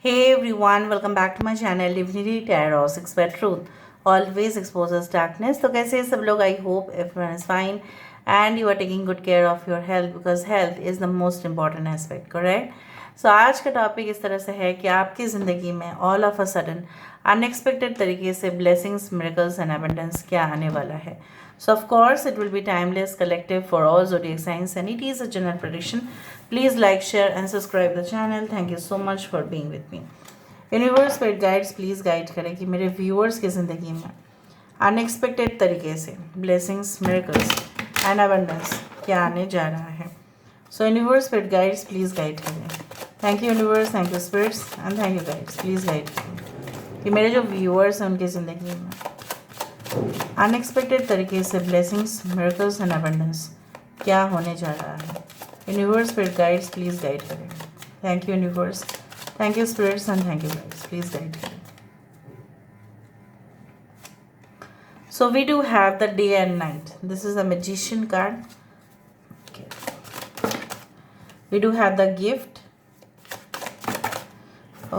Hey everyone, welcome back to my channel Divinity Tarot 6 Wet Truth always exposes darkness. तो कैसे हैं सब लोग? I hope everyone is fine and you are taking good care of your health because health is the most important aspect, correct? So आज का topic इस तरह से है कि आपकी ज़िंदगी में all of a sudden unexpected तरीके से ब्लेसिंग्स, मिरेकल्स एंड अबंडेंस क्या आने वाला है. So of course it will be timeless, collective for all zodiac signs and it is a general prediction. Please like, share and subscribe the channel. Thank you so much for being with me. Universe spirit guides please guide करें कि मेरे viewers की ज़िंदगी में unexpected तरीके से blessings, miracles and abundance क्या आने जा रहा है. So universe spirit guides please guide करें. Thank you universe, thank you spirits and thank you guides. Please guide करें कि मेरे जो व्यूअर्स हैं उनकी ज़िंदगी में अनएक्सपेक्टेड तरीके से ब्लेसिंग्स, मिरेकल्स एंड अबंडेंस क्या होने जा रहा है. Universe spirit guides please guide करें. Thank you universe, thank you spirits and thank you guides. Please guide करें. So we do have the day and night. This is the magician card. Okay. We do have the gift.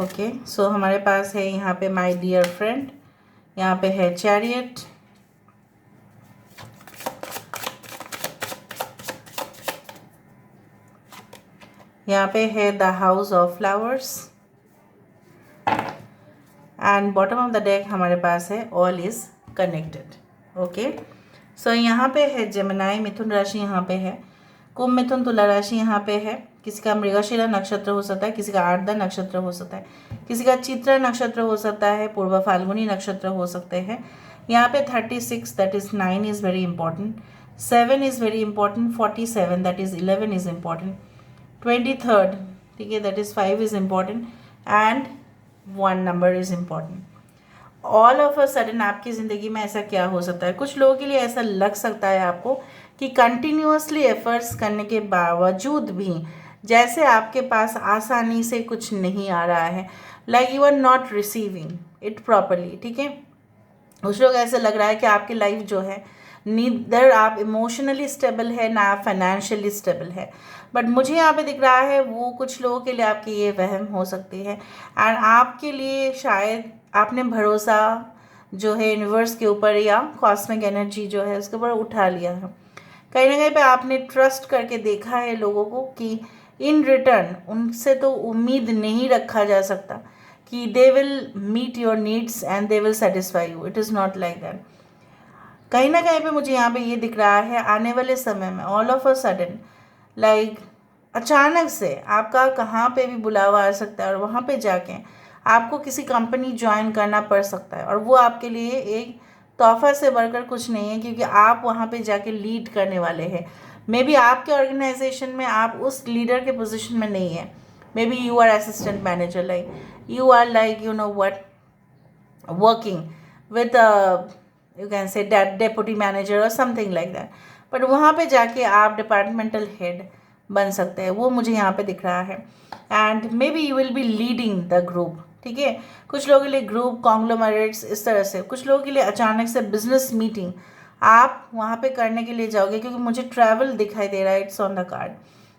Okay. So हमारे पास है यहाँ पे my dear friend. यहाँ पे है chariot. यहाँ पे है the house of flowers and bottom of the deck हमारे पास है ऑल इज कनेक्टेड. ओके. सो यहाँ पे है जेमिनाई, मिथुन राशि यहाँ पे है, कुंभ, मिथुन, तुला राशि यहाँ पे है. किसी का मृगशिरा नक्षत्र हो सकता है, किसी का आर्द्रा नक्षत्र हो सकता है, किसी का चित्रा नक्षत्र हो सकता है, पूर्व फाल्गुनी नक्षत्र हो सकते हैं. यहाँ पे 36 that is 9 is very important, 7 is very important, 47 that is 11 is important, 23rd, ठीक है, that is 5 is important and 1 number is important. All of a sudden आपकी ज़िंदगी में ऐसा क्या हो सकता है? कुछ लोगों के लिए ऐसा लग सकता है आपको कि कंटिन्यूसली एफर्ट्स करने के बावजूद भी जैसे आपके पास आसानी से कुछ नहीं आ रहा है, like you are not receiving it properly. ठीक है, कुछ लोग ऐसा लग रहा है कि आपकी लाइफ जो है नीदर आप इमोशनली स्टेबल है ना आप फाइनेंशियली स्टेबल है. बट मुझे यहाँ पे दिख रहा है वो कुछ लोगों के लिए आपकी ये वहम हो सकती है एंड आपके लिए शायद आपने भरोसा जो है यूनिवर्स के ऊपर या कॉस्मिक एनर्जी जो है उसके ऊपर उठा लिया है. कहीं ना कहीं पे आपने ट्रस्ट करके देखा है लोगों को कि इन रिटर्न उनसे तो उम्मीद नहीं रखा जा सकता कि they will meet your needs and they will satisfy you. It is not like that. कहीं ना कहीं पे मुझे यहाँ पे ये दिख रहा है आने वाले समय में all of a sudden like अचानक से आपका कहाँ पे भी बुलावा आ सकता है और वहाँ पे जाके आपको किसी कंपनी ज्वाइन करना पड़ सकता है और वो आपके लिए एक तोहफा से बढ़कर कुछ नहीं है क्योंकि आप वहाँ पे जाके लीड करने वाले हैं. मे बी आपके ऑर्गेनाइजेशन में आप उस लीडर के पोजीशन में नहीं है. Maybe you are assistant manager, like you are like you know what working with you can say deputy manager और समथिंग लाइक दैट. बट वहाँ पे जाके आप डिपार्टमेंटल हेड बन सकते हैं, वो मुझे यहाँ पे दिख रहा है. And may be you will be leading the group. ठीक है, कुछ लोगों के लिए ग्रुप कॉन्ग्लोमरेट्स इस तरह से, कुछ लोगों के लिए अचानक से बिजनेस मीटिंग आप वहाँ पे करने के लिए जाओगे क्योंकि मुझे ट्रैवल दिखाई दे रहा है. It's on the card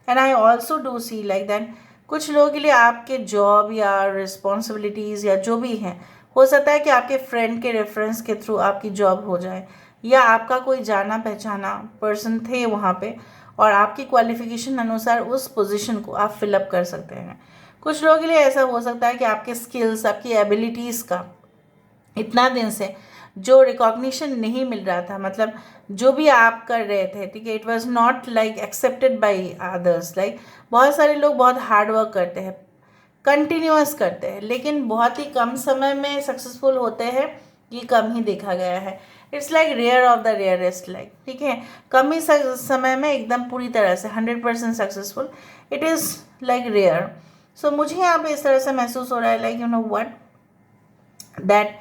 and I also do see like that. कुछ लोगों के लिए आपके जॉब या रिस्पॉन्सिबिलिटीज़ या जो भी हैं, हो सकता है कि आपके फ्रेंड के रेफरेंस के थ्रू आपकी जॉब हो जाए या आपका कोई जाना पहचाना पर्सन थे वहाँ पे और आपकी क्वालिफिकेशन अनुसार उस पोजीशन को आप फिलअप कर सकते हैं. कुछ लोगों के लिए ऐसा हो सकता है कि आपके स्किल्स, आपकी एबिलिटीज़ का इतना दिन से जो रिकॉग्निशन नहीं मिल रहा था, मतलब जो भी आप कर रहे थे, ठीक है, it was not like accepted by others. Like बहुत सारे लोग बहुत हार्ड वर्क करते हैं, कंटिन्यूअस करते हैं, लेकिन बहुत ही कम समय में सक्सेसफुल होते हैं, ये कम ही देखा गया है. It's like rare of the rarest, like ठीक है, कम ही समय में एकदम पूरी तरह से 100% successful, it is like rare. So मुझे यहाँ पे इस तरह से महसूस हो रहा है like you know what that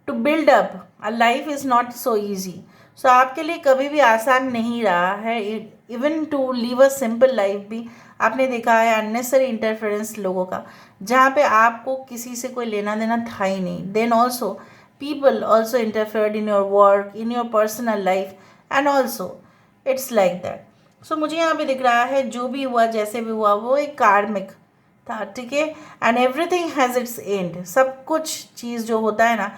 to build up a life is not so easy. So आपके लिए कभी भी आसान नहीं रहा है. Even to live a simple life भी आपने देखा है अननेसरी इंटरफेरेंस लोगों का, जहाँ पे आपको किसी से कोई लेना देना था ही नहीं. Then also people also interfered in your work, in your personal life and also it's like that. So मुझे यहाँ पे दिख रहा है जो भी हुआ जैसे भी हुआ वो एक कार्मिक था, ठीक है। And everything has its and. सब कुछ चीज़ जो होता है ना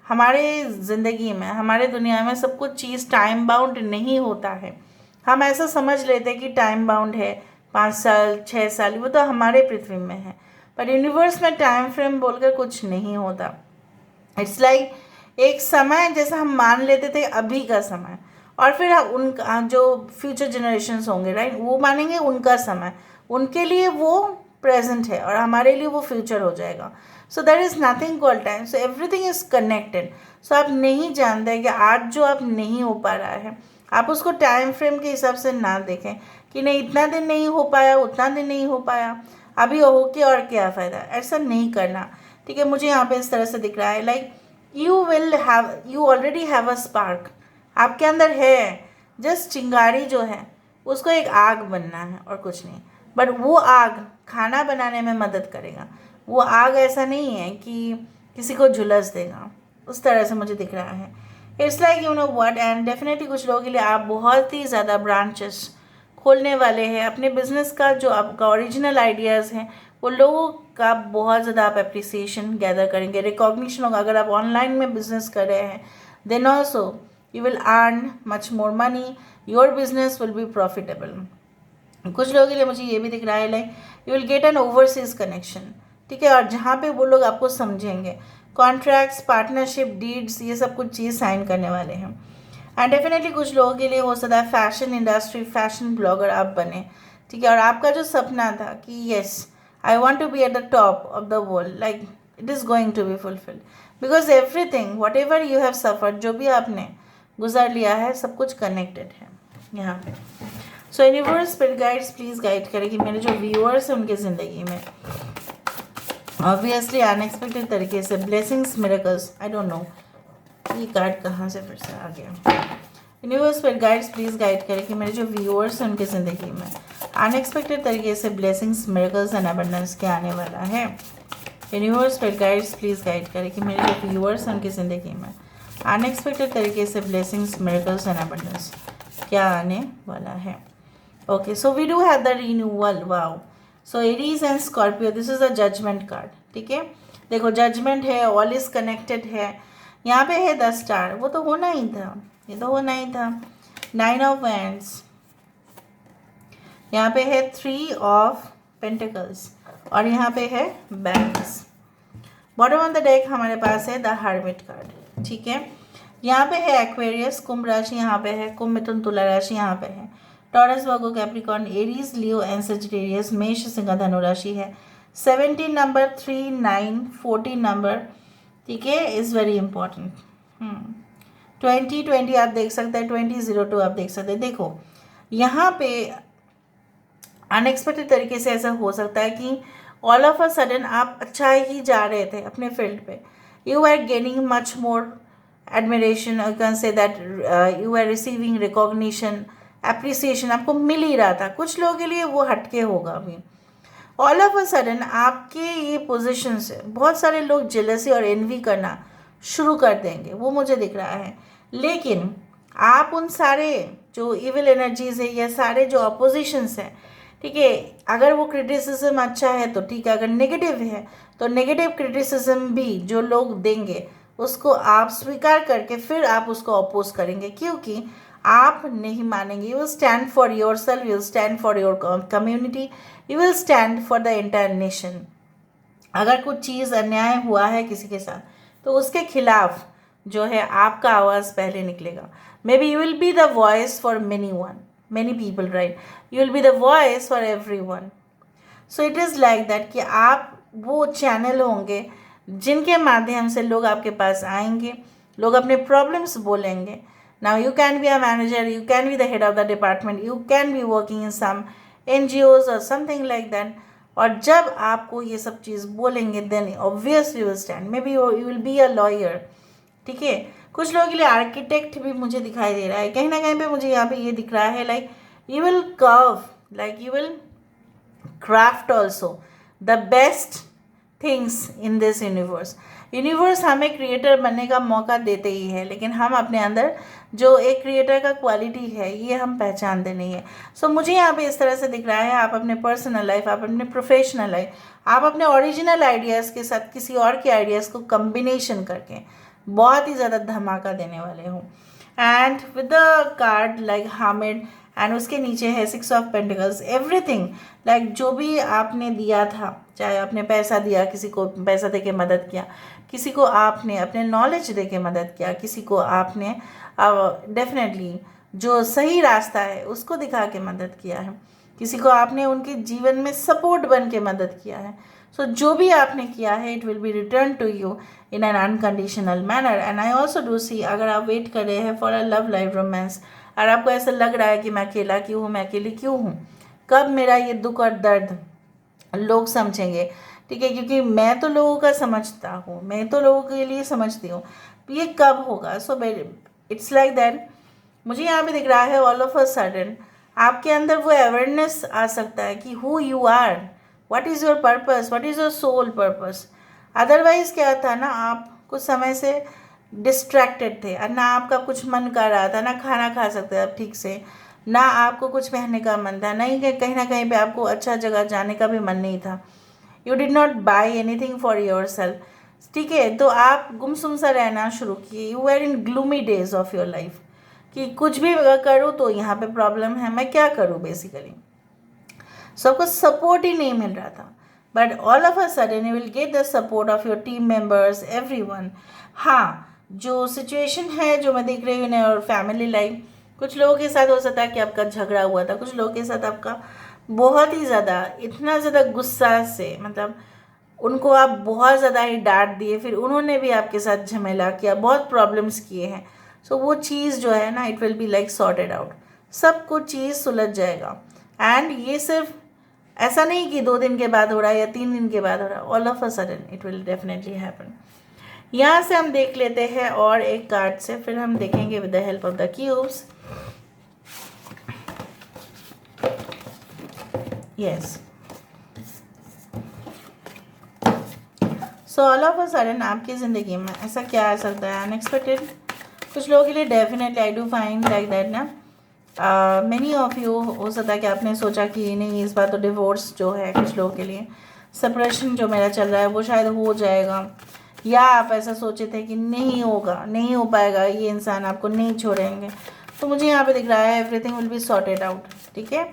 हमारे ज़िंदगी में, हमारे दुनिया में, सब कुछ चीज़ टाइम बाउंड नहीं होता है। हम ऐसा समझ लेते हैं कि टाइम बाउंड है 5 साल 6 साल, वो तो हमारे पृथ्वी में है, पर यूनिवर्स में टाइम फ्रेम बोलकर कुछ नहीं होता। इट्स लाइक एक समय जैसा हम मान लेते थे अभी का समय, और फिर उनका जो फ्यूचर जनरेशन्स होंगे, राइट, वो मानेंगे उनका समय, उनके लिए वो प्रेजेंट है और हमारे लिए वो फ्यूचर हो जाएगा। So there is nothing called time, so everything is connected. So आप नहीं जानते कि आज जो आप नहीं हो पा रहा है, आप उसको टाइम फ्रेम के हिसाब से ना देखें कि नहीं इतना दिन नहीं हो पाया, उतना दिन नहीं हो पाया, अभी हो के और क्या फ़ायदा। ऐसा नहीं करना, ठीक है। मुझे यहाँ पे इस तरह से दिख रहा है like you already have a spark, आपके अंदर है, जस्ट चिंगारी जो है उसको एक आग बनना है और कुछ नहीं। बट वो आग खाना बनाने में मदद करेगा, वो आग ऐसा नहीं है कि किसी को झुलस देगा, उस तरह से मुझे दिख रहा है। It's like you know what, and definitely कुछ लोगों के लिए आप बहुत ही ज़्यादा ब्रांचेस खोलने वाले हैं अपने बिजनेस का। जो आपका ओरिजिनल आइडियाज़ हैं वो लोगों का बहुत ज़्यादा आप अप्रिसिएशन गैदर करेंगे, रिकॉग्निशन होगा। अगर आप ऑनलाइन में बिजनेस कर रहे हैं then also you will earn much more money, your business will be profitable. कुछ लोगों के लिए मुझे ये भी दिख रहा है like you will get an overseas connection, ठीक है, और जहाँ पे वो लोग आपको समझेंगे, कॉन्ट्रैक्ट्स, पार्टनरशिप, डीड्स, ये सब कुछ चीज़ साइन करने वाले हैं। एंड डेफिनेटली कुछ लोगों के लिए हो सकता है फैशन इंडस्ट्री, फैशन ब्लॉगर आप बने, ठीक है, और आपका जो सपना था कि yes I want to be at the top of the world, like it is going to be fulfilled, because everything whatever you have suffered, जो भी आपने गुजार लिया है सब कुछ कनेक्टेड है यहाँ पे। सो universe spirit guides please guide करें कि मेरे जो व्यूअर्स हैं उनकी ज़िंदगी में ऑब्वियसली अनएक्सपेक्टेड तरीके से blessings, miracles, I don't know ये कार्ड कहाँ से फिर से आ गया। Universe spirit guides please guide करें कि मेरे जो व्यूअर्स हैं उनकी ज़िंदगी में अनएक्सपेक्टेड तरीके से ब्लेसिंग्स, मिरेकल्स एंड अबंडेंस क्या आने वाला है। Universe spirit guides please guide करें कि मेरे जो व्यूअर्स हैं उनकी ज़िंदगी में अनएक्सपेक्टेड तरीके से ब्लेसिंग्स, मिरेकल्स एंड अबंडेंस क्या आने वाला है। Okay, so we do have the renewal, wow. So Aries and Scorpio, this is a judgement card, ठीक है। देखो जजमेंट है, ऑल इज कनेक्टेड है, यहाँ पे है 10 स्टार, वो तो होना ही था, ये तो होना ही था। 9 ऑफ वैंड्स, यहाँ पे है 3 ऑफ पेंटिकल्स, और यहाँ पे है banks. Bottom of the deck हमारे पास है द हर्मिट कार्ड, ठीक है। यहाँ पे है एक्वेरियस, कुंभ राशि यहाँ पे है, कुंभ, मिथुन, तुला राशि यहाँ पे है, taurus, Virgo, Capricorn, Aries, Leo and Sagittarius, मेष, सिंह, धनु राशि है। 17 नंबर, 3, 9, 14 नंबर, ठीक है, इज़ वेरी इंपॉर्टेंट। 20 आप देख सकते हैं, 2002 आप देख सकते हैं। देखो यहाँ पे अनएक्सपेक्टेड तरीके से ऐसा हो सकता है कि ऑल ऑफ अ सडन आप अच्छा ही जा रहे थे अपने फील्ड पे, you are gaining much more admiration, you can say that you are receiving recognition, appreciation आपको मिल ही रहा था। कुछ लोगों के लिए वो हटके होगा अभी। ऑल ऑफ अ सडन आपके ये पोजीशन से बहुत सारे लोग जेलसी और एनवी करना शुरू कर देंगे, वो मुझे दिख रहा है। लेकिन आप उन सारे जो इविल एनर्जीज है या सारे जो अपोजिशंस हैं, ठीक है, अगर वो क्रिटिसिज्म अच्छा है तो ठीक है, अगर नेगेटिव है तो नेगेटिव क्रिटिसिज्म भी जो लोग देंगे उसको आप स्वीकार करके फिर आप उसको अपोज करेंगे, क्योंकि आप नहीं मानेंगे। You will stand for your self, you will stand for your community, you will stand for the entire nation. अगर कुछ चीज़ अन्याय हुआ है किसी के साथ तो उसके खिलाफ जो है आपका आवाज़ पहले निकलेगा। May be you will be the voice for many people, right? You will be the voice for everyone. So it is like that कि आप वो चैनल होंगे जिनके माध्यम से लोग आपके पास आएंगे, लोग अपने प्रॉब्लम्स बोलेंगे। Now you can be a manager, you can be the head of the department, you can be working in some NGOs or something like that. और जब आपको ये सब चीज़ बोलेंगे then obviously you will stand. Maybe you will be a lawyer, ठीक है। कुछ लोगों के लिए आर्किटेक्ट भी मुझे दिखाई दे रहा है, कहीं ना कहीं पे मुझे यहाँ पे ये दिख रहा है like you will curve, like you will craft also the best things in this universe. Universe हमें क्रिएटर बनने का मौका देते ही है, लेकिन हम अपने अंदर जो एक क्रिएटर का क्वालिटी है ये हम पहचानते नहीं है। सो मुझे यहाँ पे इस तरह से दिख रहा है, आप अपने पर्सनल लाइफ, आप अपने प्रोफेशनल लाइफ, आप अपने ओरिजिनल आइडियाज़ के साथ किसी और के आइडियाज़ को कम्बिनेशन करके बहुत ही ज़्यादा धमाका देने वाले हो। And with the card like hermit, and उसके नीचे है 6 ऑफ पेंटिकल्स। एवरीथिंग लाइक जो भी आपने दिया था, चाहे आपने पैसा दिया, किसी को पैसा दे के मदद किया, किसी को आपने अपने नॉलेज दे के मदद किया, किसी को आपने डेफिनेटली जो सही रास्ता है उसको दिखा के मदद किया है, किसी को आपने उनके जीवन में सपोर्ट बन के मदद किया है। सो जो भी आपने किया है it will be return to you in an unconditional manner. And I also do see, अगर आप वेट कर रहे हैं for a love life romance, और आपको ऐसा लग रहा है कि मैं अकेला क्यों हूँ, मैं अकेली क्यों हूँ, कब मेरा ये दुख और दर्द लोग समझेंगे, ठीक है, क्योंकि मैं तो लोगों का समझता हूँ, मैं तो लोगों के लिए समझती हूँ, ये कब होगा। So it's like that. मुझे यहाँ पे दिख रहा है ऑल ऑफ अ सडन आपके अंदर वो अवेयरनेस आ सकता है कि who you are, what is your purpose, what is your soul purpose. Otherwise क्या था ना, आप कुछ समय से डिस्ट्रैक्टेड थे और ना आपका कुछ मन कर रहा था, ना खाना खा सकते आप ठीक से, ना आपको कुछ पहनने का मन था, नहीं कि कहीं ना कहीं पे आपको अच्छा जगह जाने का भी मन नहीं था। You did not buy anything for yourself, ठीक है। तो आप गुमसुम सा रहना शुरू किए। You are in gloomy days of your life कि कुछ भी करूँ तो यहाँ पे प्रॉब्लम है, मैं क्या करूँ बेसिकली। सबको सपोर्ट ही नहीं मिल रहा था, but all of a sudden you will get the support of your team members, everyone. हाँ, जो सिचुएशन है जो मैं देख रही हूँ इन और फैमिली लाइफ, कुछ लोगों के साथ हो सकता है कि आपका झगड़ा हुआ था, कुछ लोगों के साथ आपका बहुत ही ज़्यादा, इतना ज़्यादा गुस्सा से, मतलब उनको आप बहुत ज़्यादा ही डांट दिए, फिर उन्होंने भी आपके साथ झमेला किया, बहुत प्रॉब्लम्स किए हैं। सो वो चीज़ जो है ना, it will be like sorted out, सब कुछ चीज़ सुलझ जाएगा। एंड ये सिर्फ ऐसा नहीं कि 2 दिन के बाद हो रहा है या 3 दिन के बाद हो रहा है, all of a sudden it will definitely happen. यहाँ से हम देख लेते हैं और एक कार्ड से, फिर हम देखेंगे with the help of the cubes. Yes, so all of a sudden आपकी ज़िंदगी में ऐसा क्या आ सकता है अनएक्सपेक्टेड। कुछ लोगों के लिए definitely I do find like that ना, मैनी ऑफ यू, हो सकता है कि आपने सोचा कि नहीं इस बार तो डिवोर्स जो है, कुछ लोगों के लिए सेपरेशन जो मेरा चल रहा है वो शायद हो जाएगा, या आप ऐसा सोचे थे कि नहीं होगा, नहीं हो पाएगा, ये इंसान आपको नहीं छोड़ेंगे। तो मुझे यहाँ पे दिख रहा है everything will be sorted out, ठीक है।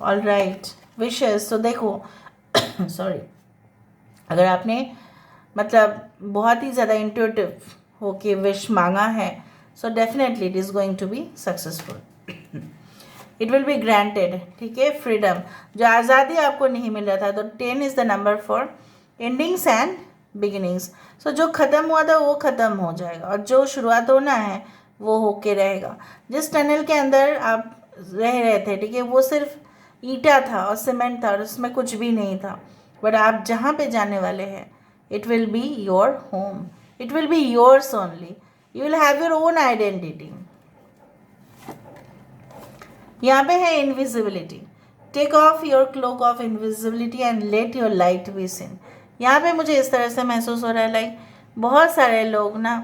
All right, wishes. तो देखो सॉरी, अगर आपने मतलब बहुत ही ज़्यादा इंट्यूटिव होके विश मांगा है, so definitely it is going to be successful, it will be granted, ठीक है। फ्रीडम, जो आज़ादी आपको नहीं मिल रहा था, तो 10 is the number for endings and beginnings. So जो ख़त्म हुआ था वो ख़त्म हो जाएगा, और जो शुरुआत होना है वो होके रहेगा। जिस टनल के अंदर आप रह रहे थे, ठीक है, वो सिर्फ ईंटा था और सीमेंट था और उसमें कुछ भी नहीं था, बट आप जहाँ पे जाने वाले हैं it will be your home, it will be yours only, you will have your own identity। यहाँ पे है invisibility, take off your cloak of invisibility and let your light be seen। यहाँ पे मुझे इस तरह से महसूस हो रहा है लाइक बहुत सारे लोग ना,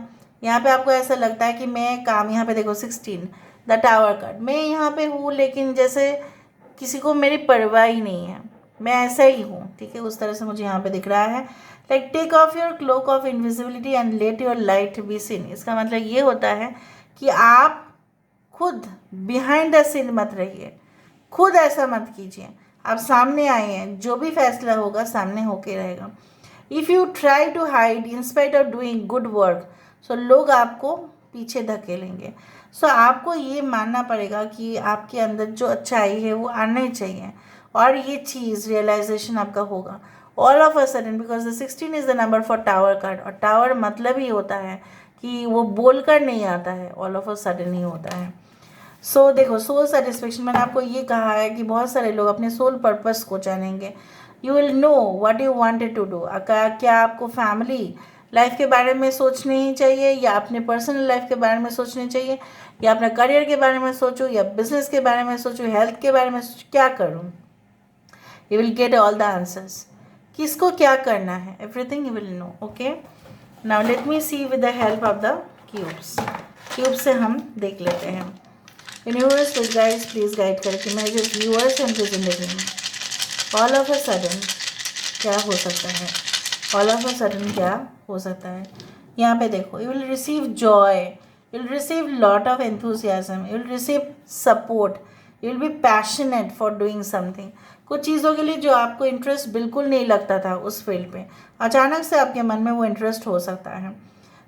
यहाँ पे आपको ऐसा लगता है कि मैं काम, यहाँ पे देखो 16 द टावर कार्ड, मैं यहाँ पे हूँ लेकिन जैसे किसी को मेरी परवाह ही नहीं है, मैं ऐसा ही हूँ, ठीक है, उस तरह से मुझे यहाँ पे दिख रहा है। Like take off your cloak of invisibility and let your light be seen. इसका मतलब ये होता है कि आप खुद बिहाइंड द सीन मत रहिए, खुद ऐसा मत कीजिए, आप सामने आए हैं, जो भी फैसला होगा सामने होके रहेगा। If you try to hide in spite of doing good work, so लोग आपको पीछे धकेलेंगे। सो आपको ये मानना पड़ेगा कि आपके अंदर जो अच्छाई है वो आना ही चाहिए, और ये चीज़ रियलाइजेशन आपका होगा all of a sudden, because the 16 is the number for tower card, और टावर मतलब ही होता है कि वो बोलकर नहीं आता है, ऑल ऑफ अ सडन ही होता है। सो देखो, सोल सेटिस्फेक्शन, मैंने आपको ये कहा है कि बहुत सारे लोग अपने सोल पर्पस को जानेंगे। You will know what you wanted to do. क्या आपको फैमिली लाइफ के बारे में सोचनी ही चाहिए, या अपने पर्सनल लाइफ के बारे में सोचनी चाहिए, या अपने करियर के बारे में सोचूं, या बिजनेस के बारे में सोचूं, हेल्थ के बारे में सोचूं, क्या करूं? You will get all the answers, किसको क्या करना है, everything you will know. Okay, now let me see with the help of the cubes. Cube से हम देख लेते हैं. Universe with guides please guide करके मेरे जो व्यूअर्स हैं उनकी ज़िंदगी में ऑल ऑफ अ सडन क्या हो सकता है, ऑल ऑफ अ सडन क्या हो सकता है. यहाँ पे देखो, you will receive Joy, you will receive lot of enthusiasm, you will receive support, you will be passionate for doing something. कुछ चीज़ों के लिए जो आपको इंटरेस्ट बिल्कुल नहीं लगता था उस फील्ड पे, अचानक से आपके मन में वो इंटरेस्ट हो सकता है.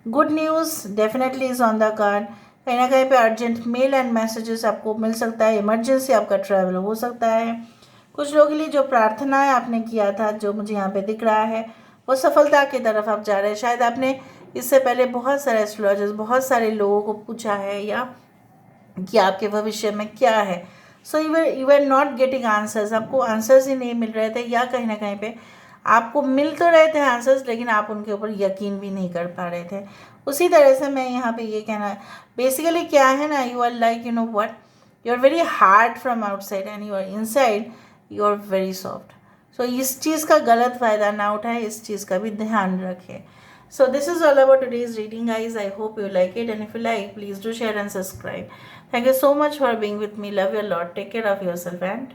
Good news definitely is on the card. कहीं ना कहीं पे अर्जेंट मेल एंड मैसेजेस आपको मिल सकता है, इमरजेंसी आपका ट्रैवल हो सकता है. कुछ लोगों के लिए जो प्रार्थनाएं आपने किया था, जो मुझे यहाँ पे दिख रहा है, वो सफलता की तरफ आप जा रहे हैं. शायद आपने इससे पहले बहुत सारे एस्ट्रोलॉजर्स, बहुत सारे लोगों को पूछा है या कि आपके भविष्य में क्या है. So you are not getting answers, आपको आंसर्स ही नहीं मिल रहे थे, या कहीं ना कहीं पे आपको मिल तो रहे थे आंसर्स लेकिन आप उनके ऊपर यकीन भी नहीं कर पा रहे थे. उसी तरह से मैं यहाँ पे ये कहना है, बेसिकली क्या है ना, you are like, you know what, you are very hard from outside and you are inside you are very soft. So इस चीज़ का गलत फ़ायदा ना उठाए, इस चीज़ का भी ध्यान रखें. So this is all about today's reading, guys. I hope you like it, and if you like, please do share and subscribe. Thank you so much for being with me. Love you a lot. Take care of yourself and